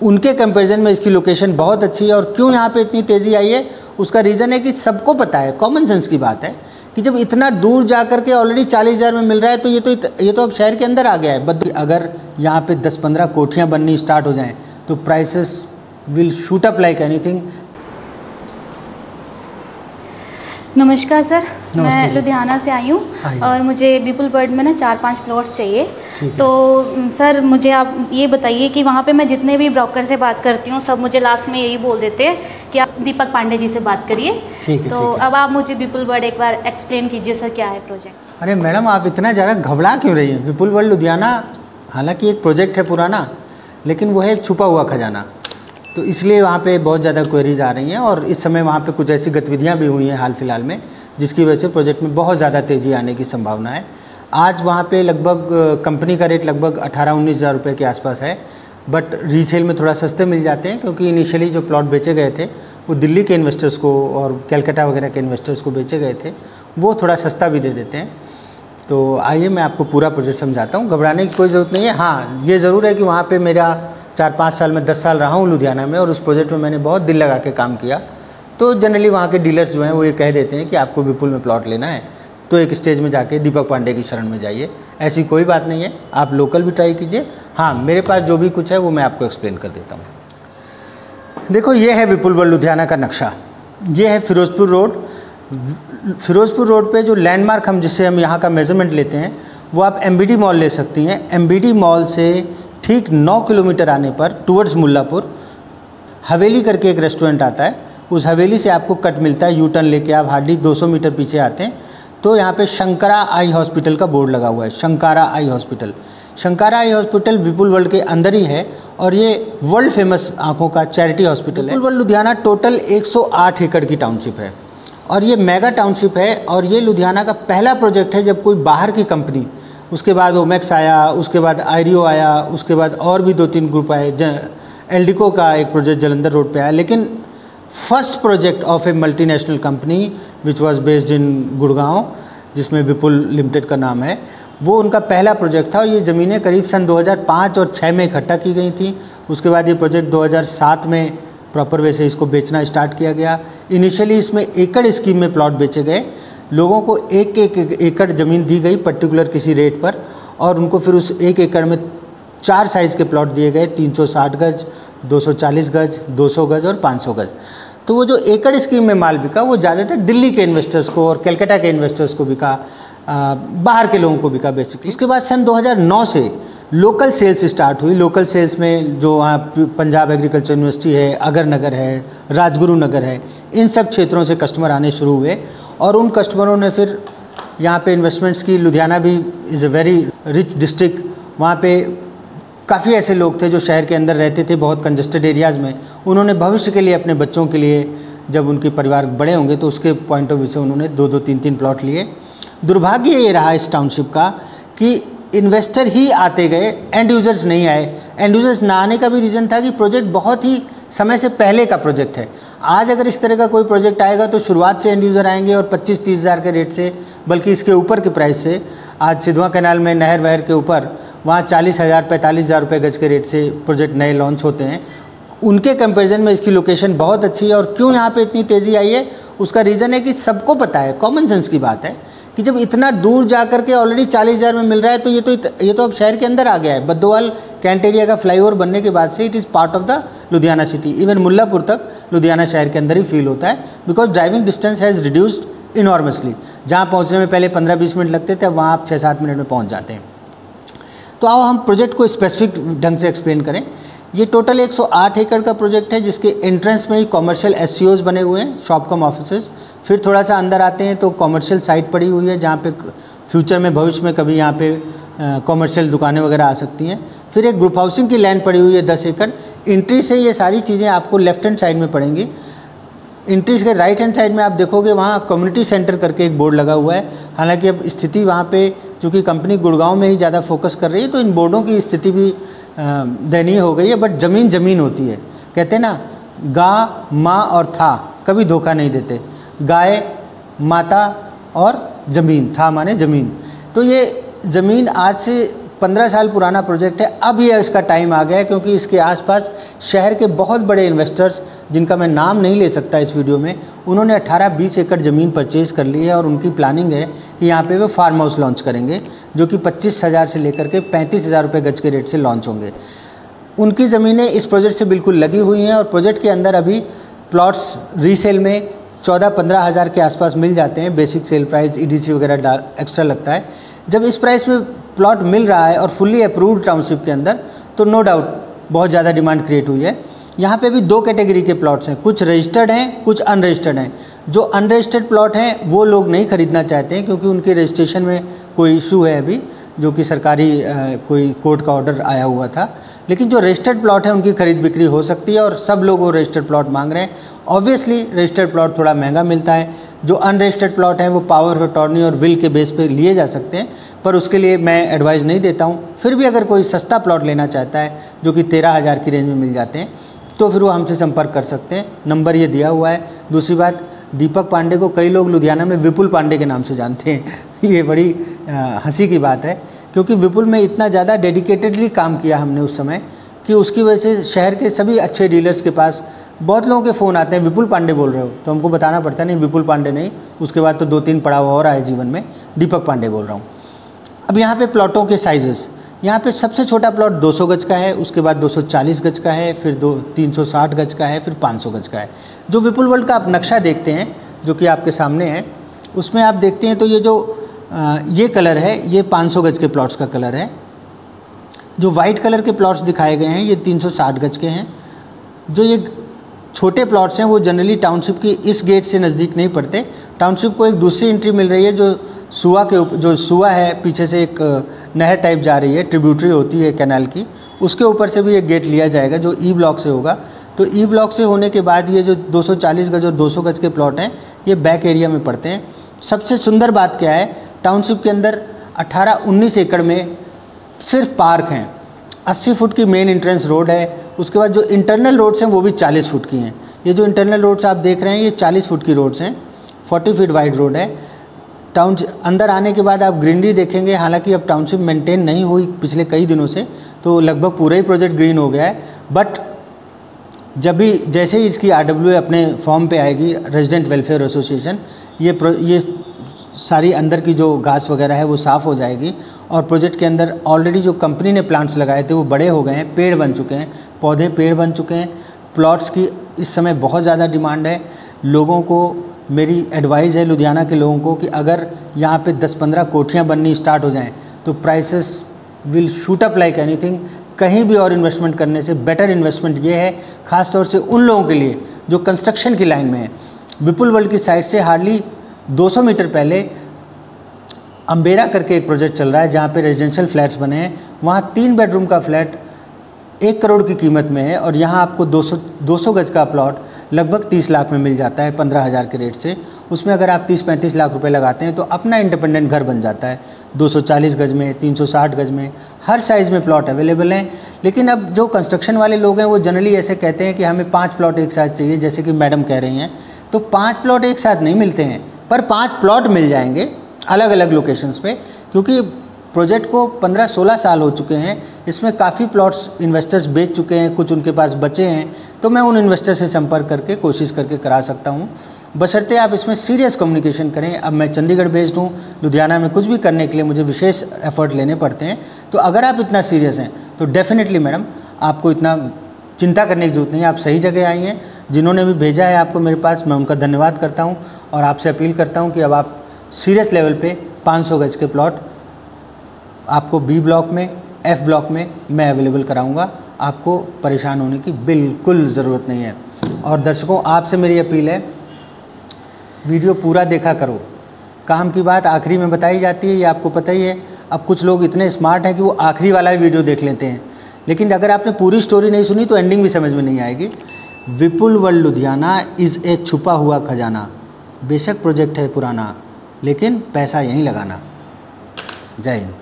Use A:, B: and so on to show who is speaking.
A: उनके कंपैरिजन में इसकी लोकेशन बहुत अच्छी है। और क्यों यहाँ पे इतनी तेज़ी आई है, उसका रीज़न है कि सबको पता है, कॉमन सेंस की बात है कि जब इतना दूर जा कर के ऑलरेडी 40,000 में मिल रहा है तो ये तो अब शहर के अंदर आ गया है। बट अगर यहाँ पे 10-15 कोठियाँ बननी स्टार्ट हो जाएँ तो prices will shoot up like anything.
B: नमस्कार सर, मैं लुधियाना से आई हूँ और मुझे विपुल वर्ल्ड में ना 4-5 प्लॉट्स चाहिए। तो सर मुझे आप ये बताइए कि वहाँ पे मैं जितने भी ब्रोकर से बात करती हूँ सब मुझे लास्ट में यही बोल देते हैं कि आप दीपक पांडे जी से बात करिए। तो अब आप मुझे विपुल वर्ल्ड एक बार एक्सप्लेन कीजिए सर, क्या है प्रोजेक्ट।
A: अरे मैडम, आप इतना ज़्यादा घबरा क्यों रही हैं? विपुल वर्ल्ड लुधियाना हालांकि एक प्रोजेक्ट है पुराना, लेकिन वो है एक छुपा हुआ खजाना, तो इसलिए वहाँ पे बहुत ज़्यादा क्वेरीज आ रही हैं। और इस समय वहाँ पे कुछ ऐसी गतिविधियाँ भी हुई हैं हाल फिलहाल में, जिसकी वजह से प्रोजेक्ट में बहुत ज़्यादा तेज़ी आने की संभावना है। आज वहाँ पे लगभग कंपनी का रेट लगभग 18-19 हज़ार रुपये के आसपास है, बट रीसेल में थोड़ा सस्ते मिल जाते हैं, क्योंकि इनिशियली जो प्लॉट बेचे गए थे वो दिल्ली के इन्वेस्टर्स को और कैलकाटा वगैरह के इन्वेस्टर्स को बेचे गए थे, वो थोड़ा सस्ता भी दे देते हैं। तो आइए मैं आपको पूरा प्रोजेक्ट समझाता हूँ, घबराने की कोई ज़रूरत नहीं है। हाँ, ये ज़रूर है कि वहाँ पर मेरा 4-5 साल में 10 साल रहा हूँ लुधियाना में, और उस प्रोजेक्ट में मैंने बहुत दिल लगा के काम किया। तो जनरली वहाँ के डीलर्स जो हैं वो ये कह देते हैं कि आपको विपुल में प्लॉट लेना है तो एक स्टेज में जाके दीपक पांडे की शरण में जाइए। ऐसी कोई बात नहीं है, आप लोकल भी ट्राई कीजिए। हाँ, मेरे पास जो भी कुछ है वो मैं आपको एक्सप्लेन कर देता हूँ। देखो, ये है विपुल वर्ल्ड लुधियाना का नक्शा। ये है फिरोजपुर रोड। फिरोजपुर रोड पे जो लैंडमार्क जिससे हम यहाँ का मेजरमेंट लेते हैं वो आप एमबीडी मॉल ले सकती हैं। एमबीडी मॉल से ठीक 9 किलोमीटर आने पर टूवर्ड्स मुल्लापुर हवेली करके एक रेस्टोरेंट आता है। उस हवेली से आपको कट मिलता है, यू टर्न लेके आप हार्डली 200 मीटर पीछे आते हैं तो यहाँ पे शंकरा आई हॉस्पिटल का बोर्ड लगा हुआ है। Shankara eye hospital, Shankara eye hospital Vipul world के अंदर ही है और ये वर्ल्ड फेमस आँखों का चैरिटी हॉस्पिटल है। विपुल वर्ल्ड लुधियाना टोटल 108 एकड़ की टाउनशिप है और ये मेगा टाउनशिप है। और ये लुधियाना का पहला प्रोजेक्ट है जब कोई बाहर की कंपनी, उसके बाद ओमेक्स आया, उसके बाद आयरियो आया, उसके बाद और भी 2-3 ग्रुप आए, एल्डिको का एक प्रोजेक्ट जलंधर रोड पे आया, लेकिन first project of A multinational company which was based in Gurgaon, जिसमें विपुल लिमिटेड का नाम है, वो उनका पहला प्रोजेक्ट था। और ये ज़मीनें करीब सन 2005 और 6 में इकट्ठा की गई थी। उसके बाद ये प्रोजेक्ट 2007 में प्रॉपर वे से इसको बेचना स्टार्ट किया गया। इनिशियली इसमें एकड़ स्कीम में प्लॉट बेचे गए, लोगों को एक एकड़ ज़मीन दी गई पर्टिकुलर किसी रेट पर, और उनको फिर उस 1 एकड़ में 4 साइज़ के प्लॉट दिए गए, 360 गज, 240 गज, 200 गज और 500 गज। तो वो जो एकड़ स्कीम में माल बिका वो ज़्यादातर दिल्ली के इन्वेस्टर्स को और कलकत्ता के इन्वेस्टर्स को बिका, बाहर के लोगों को बिका बेसिकली। उसके बाद सन 2009 से लोकल सेल्स स्टार्ट हुई। लोकल सेल्स में जो वहाँ पंजाब एग्रीकल्चर यूनिवर्सिटी है, अगर नगर है, राजगुरु नगर है, इन सब क्षेत्रों से कस्टमर आने शुरू हुए और उन कस्टमरों ने फिर यहाँ पे इन्वेस्टमेंट्स की। लुधियाना भी is a very rich district, वहाँ पे काफ़ी ऐसे लोग थे जो शहर के अंदर रहते थे बहुत कंजस्टेड एरियाज़ में। उन्होंने भविष्य के लिए अपने बच्चों के लिए, जब उनके परिवार बड़े होंगे तो उसके पॉइंट ऑफ व्यू से उन्होंने 2-2, 3-3 प्लॉट लिए। दुर्भाग्य ये रहा इस टाउनशिप का कि इन्वेस्टर ही आते गए, एंड यूज़र्स नहीं आए। एंड यूज़र्स ना आने का भी रीज़न था कि प्रोजेक्ट बहुत ही समय से पहले का प्रोजेक्ट है। आज अगर इस तरह का कोई प्रोजेक्ट आएगा तो शुरुआत से एंड यूज़र आएंगे और 25-30 हज़ार के रेट से, बल्कि इसके ऊपर के प्राइस से। आज सिधवा कैनाल में नहर वहर के ऊपर वहाँ 40,000, 45,000 रुपये गज के रेट से प्रोजेक्ट नए लॉन्च होते हैं। उनके कंपैरिजन में इसकी लोकेशन बहुत अच्छी है। और क्यों यहाँ पे इतनी तेज़ी आई है, उसका रीज़न है कि सबको पता है, कॉमन सेंस की बात है कि जब इतना दूर जा कर के ऑलरेडी 40,000 में मिल रहा है तो ये तो अब शहर के अंदर आ गया है। बद्दोवाल कैंट एरिया का फ्लाईओवर बनने के बाद से it is part of the Ludhiana city. Even Mullapur तक लुधियाना शहर के अंदर ही फील होता है, because driving distance has reduced enormously. जहाँ पहुँचने में पहले 15-20 मिनट लगते थे, अब वहाँ आप 6-7 मिनट में पहुँच जाते हैं। तो आओ हम प्रोजेक्ट को स्पेसिफिक ढंग से एक्सप्लेन करें। ये टोटल 108 एकड़ का प्रोजेक्ट है, जिसके एंट्रेंस में ही कॉमर्शियल एससीओज बने हुए हैं, शॉप कम ऑफिसेज। फिर थोड़ा सा अंदर आते हैं तो कॉमर्शियल साइट पड़ी हुई है, जहाँ पे फ्यूचर में, भविष्य में कभी यहाँ पे कॉमर्शियल दुकानें वगैरह आ सकती हैं। फिर एक ग्रुप हाउसिंग की लैंड पड़ी हुई है 10 एकड़। एंट्री से ये सारी चीज़ें आपको लेफ्ट हैंड साइड में पड़ेंगी। एंट्री के राइट हैंड साइड में आप देखोगे वहाँ कम्युनिटी सेंटर करके एक बोर्ड लगा हुआ है। हालांकि अब स्थिति वहाँ पे, चूँकि कंपनी गुड़गांव में ही ज़्यादा फोकस कर रही है, तो इन बोर्डों की स्थिति भी दयनीय हो गई है। बट ज़मीन ज़मीन होती है, कहते हैं ना, गा, माँ और था कभी धोखा नहीं देते। गाय, माता और ज़मीन, था माने ज़मीन। तो ये ज़मीन आज से 15 साल पुराना प्रोजेक्ट है। अब ये इसका टाइम आ गया है, क्योंकि इसके आसपास शहर के बहुत बड़े इन्वेस्टर्स, जिनका मैं नाम नहीं ले सकता इस वीडियो में, उन्होंने 18-20 एकड़ ज़मीन परचेज़ कर ली है और उनकी प्लानिंग है कि यहाँ पे वो फार्म हाउस लॉन्च करेंगे, जो कि 25,000 से लेकर के 35,000 रुपये गज के रेट से लॉन्च होंगे। उनकी ज़मीनें इस प्रोजेक्ट से बिल्कुल लगी हुई हैं और प्रोजेक्ट के अंदर अभी प्लॉट्स रीसेल में 14-15 हज़ार के आसपास मिल जाते हैं। बेसिक सेल प्राइस EDC वगैरह एक्स्ट्रा लगता है। जब इस प्राइस में प्लॉट मिल रहा है और फुल्ली अप्रूव्ड टाउनशिप के अंदर, तो नो डाउट बहुत ज़्यादा डिमांड क्रिएट हुई है। यहाँ पे भी 2 कैटेगरी के प्लॉट्स हैं, कुछ रजिस्टर्ड हैं, कुछ अनरजिस्टर्ड हैं। जो अनरजिस्टर्ड प्लॉट हैं वो लोग नहीं खरीदना चाहते हैं, क्योंकि उनके रजिस्ट्रेशन में कोई इशू है अभी, जो कि सरकारी कोई कोर्ट का ऑर्डर आया हुआ था। लेकिन जो रजिस्टर्ड प्लॉट है उनकी खरीद बिक्री हो सकती है और सब लोग वो रजिस्टर्ड प्लॉट मांग रहे हैं। ऑब्वियसली रजिस्टर्ड प्लॉट थोड़ा महंगा मिलता है। जो अनरजिस्टर्ड प्लॉट हैं वो पावर ऑफ अटॉर्नी और विल के बेस पे लिए जा सकते हैं, पर उसके लिए मैं एडवाइस नहीं देता हूँ। फिर भी अगर कोई सस्ता प्लॉट लेना चाहता है, जो कि 13,000 की रेंज में मिल जाते हैं, तो फिर वो हमसे संपर्क कर सकते हैं। नंबर ये दिया हुआ है। दूसरी बात, दीपक पांडे को कई लोग लुधियाना में विपुल पांडे के नाम से जानते हैं। ये बड़ी हंसी की बात है, क्योंकि विपुल में इतना ज़्यादा डेडिकेटेडली काम किया हमने उस समय कि उसकी वजह से शहर के सभी अच्छे डीलर्स के पास बहुत लोगों के फ़ोन आते हैं, विपुल पांडे बोल रहे हो, तो हमको बताना पड़ता नहीं विपुल पांडे नहीं। उसके बाद तो 2-3 पड़ाव और आए जीवन में, दीपक पांडे बोल रहा हूँ। अब यहाँ पे प्लॉटों के साइजेस, यहाँ पे सबसे छोटा प्लॉट 200 गज का है, उसके बाद 240 गज का है, फिर 360 गज का है, फिर 500 गज का है। जो विपुल वर्ल्ड का आप नक्शा देखते हैं, जो कि आपके सामने है, उसमें आप देखते हैं तो ये जो ये कलर है, ये 500 गज के प्लॉट्स का कलर है। जो वाइट कलर के प्लॉट्स दिखाए गए हैं ये 360 गज के हैं। जो ये छोटे प्लॉट्स हैं वो जनरली टाउनशिप की इस गेट से नज़दीक नहीं पड़ते। टाउनशिप को एक दूसरी एंट्री मिल रही है, जो सुआ के जो सुआ है, पीछे से एक नहर टाइप जा रही है, ट्रिब्यूटरी होती है कैनाल की, उसके ऊपर से भी एक गेट लिया जाएगा जो ई ब्लॉक से होगा। तो ई ब्लॉक से होने के बाद ये जो 240 गज और 200 गज के प्लॉट हैं ये बैक एरिया में पड़ते हैं। सबसे सुंदर बात क्या है, टाउनशिप के अंदर 18-19 एकड़ में सिर्फ पार्क हैं। 80 फुट की मेन एंट्रेंस रोड है। उसके बाद जो इंटरनल रोड्स हैं वो भी 40 फुट की हैं। ये जो इंटरनल रोड्स आप देख रहे हैं ये 40 फुट की रोड्स हैं। 40 फीट वाइड रोड है। टाउन अंदर आने के बाद आप ग्रीनरी देखेंगे, हालांकि अब टाउनशिप मेंटेन नहीं हुई पिछले कई दिनों से, तो लगभग पूरा ही प्रोजेक्ट ग्रीन हो गया है। बट जब भी जैसे ही इसकी RWA अपने फॉर्म पे आएगी, रेजिडेंट वेलफेयर एसोसिएशन, ये सारी अंदर की जो घास वगैरह है वो साफ़ हो जाएगी और प्रोजेक्ट के अंदर ऑलरेडी जो कंपनी ने प्लांट्स लगाए थे वो बड़े हो गए हैं, पेड़ बन चुके हैं, पौधे पेड़ बन चुके हैं। प्लॉट्स की इस समय बहुत ज़्यादा डिमांड है। लोगों को मेरी एडवाइस है, लुधियाना के लोगों को, कि अगर यहाँ पे 10-15 कोठियाँ बननी स्टार्ट हो जाएं तो prices will shoot up like anything. कहीं भी और इन्वेस्टमेंट करने से बेटर इन्वेस्टमेंट ये है, ख़ास तौर से उन लोगों के लिए जो कंस्ट्रक्शन की लाइन में है। विपुल वर्ल्ड की साइड से हार्डली 200 मीटर पहले अम्बेरा करके एक प्रोजेक्ट चल रहा है, जहाँ पे रेजिडेंशियल फ्लैट्स बने हैं। वहाँ 3 बेडरूम का फ्लैट 1 करोड़ की कीमत में है और यहाँ आपको 200 गज का प्लॉट लगभग 30 लाख में मिल जाता है 15,000 के रेट से। उसमें अगर आप 30-35 लाख रुपए लगाते हैं तो अपना इंडिपेंडेंट घर बन जाता है। 240 गज में, 360 गज में, हर साइज़ में प्लॉट अवेलेबल हैं। लेकिन अब जो कंस्ट्रक्शन वाले लोग हैं वो जनरली ऐसे कहते हैं कि हमें 5 प्लॉट एक साथ चाहिए, जैसे कि मैडम कह रही हैं। तो 5 प्लॉट एक साथ नहीं मिलते हैं, पर 5 प्लॉट मिल जाएंगे अलग अलग लोकेशंस पे, क्योंकि प्रोजेक्ट को 15-16 साल हो चुके हैं। इसमें काफ़ी प्लॉट्स इन्वेस्टर्स बेच चुके हैं, कुछ उनके पास बचे हैं, तो मैं उन इन्वेस्टर से संपर्क करके कोशिश करके करा सकता हूं, बशर्ते आप इसमें सीरियस कम्युनिकेशन करें। अब मैं चंडीगढ़ बेस्ड हूँ, लुधियाना में कुछ भी करने के लिए मुझे विशेष एफर्ट लेने पड़ते हैं। तो अगर आप इतना सीरियस हैं तो डेफिनेटली मैडम आपको इतना चिंता करने की ज़रूरत नहीं है, आप सही जगह आई हैं। जिन्होंने भी भेजा है आपको मेरे पास, मैं उनका धन्यवाद करता हूँ और आपसे अपील करता हूँ कि अब आप सीरियस लेवल पे 500 गज के प्लॉट आपको B ब्लॉक में, F ब्लॉक में मैं अवेलेबल कराऊंगा। आपको परेशान होने की बिल्कुल ज़रूरत नहीं है। और दर्शकों, आपसे मेरी अपील है, वीडियो पूरा देखा करो। काम की बात आखिरी में बताई जाती है, ये आपको पता ही है। अब कुछ लोग इतने स्मार्ट हैं कि वो आखिरी वाला ही वीडियो देख लेते हैं, लेकिन अगर आपने पूरी स्टोरी नहीं सुनी तो एंडिंग भी समझ में नहीं आएगी। विपुल वर्ल्ड लुधियाना इज़ ए छुपा हुआ खजाना। बेशक प्रोजेक्ट है पुराना, लेकिन पैसा यहीं लगाना। जय हिंद।